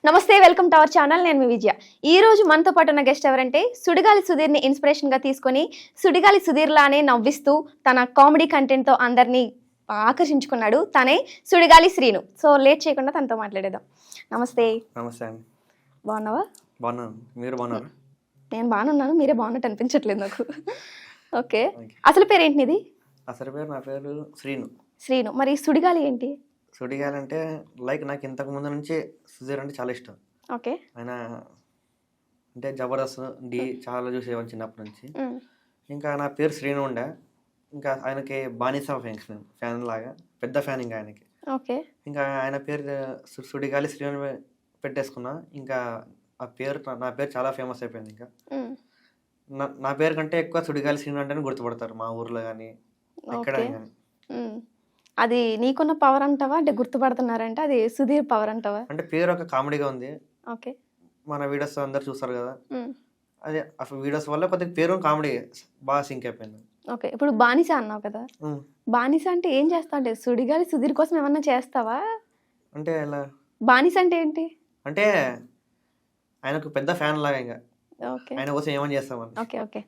నమస్తే, welcome to our channel. నేను మీ విజయ. ఈ రోజు మనతో పాటు ఉన్న గెస్ట్ ఎవరంటే సుడిగాలి సుధీర్ని ఇన్స్పిరేషన్ గా తీసుకొని సుడిగాలి సుధీర్ లానే నవ్విస్తూ తన కామెడీ కంటెంట్ తో అందరినీ ఆకర్షించుకున్నాడు. తనే సుడిగాలి శ్రీను. సో లేట్ చేయకుండా తనతో మాట్లాడేద్దాం. నమస్తే. నమస్తే అండి. బాగున్నావా? బాగున్నాను. మీరు బాగున్నారా? నేను బాగున్నాను, మీరే బాగున్నట్టు అనిపించట్లేదు నాకు. ఓకే, అసలు పేరేంటి నీది? అసలు పేరు నా పేరు శ్రీను. శ్రీను. మరి సుడిగాలి ఏంటి? సుడిగాలి అంటే లైక్ నాకు ఇంతకు ముందు నుంచి సుధీర్ అంటే చాలా ఇష్టం. ఓకే. ఆయన అంటే జబర్దస్త్ డి చాలా చూసేవాడిని చిన్నప్పటి నుంచి. ఇంకా నా పేరు శ్రీను ఉండే. ఇంకా ఆయనకి బానిస ఫ్యాన్ లాగా పెద్ద ఫ్యాన్ ఇంకా ఆయనకి. ఓకే. ఇంకా ఆయన పేరు సుడిగాలి శ్రీను పెట్టేసుకున్నా. ఇంకా ఆ పేరు నా పేరు చాలా ఫేమస్ అయిపోయింది. ఇంకా నా పేరు కంటే ఎక్కువ సుడిగాలి శ్రీను అంటేనే గుర్తుపడతారు మా ఊర్లో కానీ ఎక్కడ కానీ. అది నీకున్న పవర్ అంటావా, అంటే గుర్తుపడుతున్నారంటే అది సుధీర్ పవర్ అంటావా? అంటే పేరు ఒక కామెడీగా ఉంది. ఓకే. మన వీడియోస్ అందరు చూస్తారు కదా, అదే వీడియోస్ వల్ల కొద్దిగా పేరు కామెడీ బాగా సింక్ అయిపోయింది. ఓకే. ఇప్పుడు బానిస అన్నావు కదా, బానిస అంటే ఏం చేస్తావు? అంటే సుడిగాలి సుధీర్ కోసం ఏమన్నా చేస్తావా? అంటే ఎలా బానిస అంటే ఏంటి? అంటే ఆయనకు పెద్ద ఫ్యాన్ లాగా ఇంకా ఓకే. ఆయన కోసం ఏమని చేస్తామని. ఓకే. ఓకే.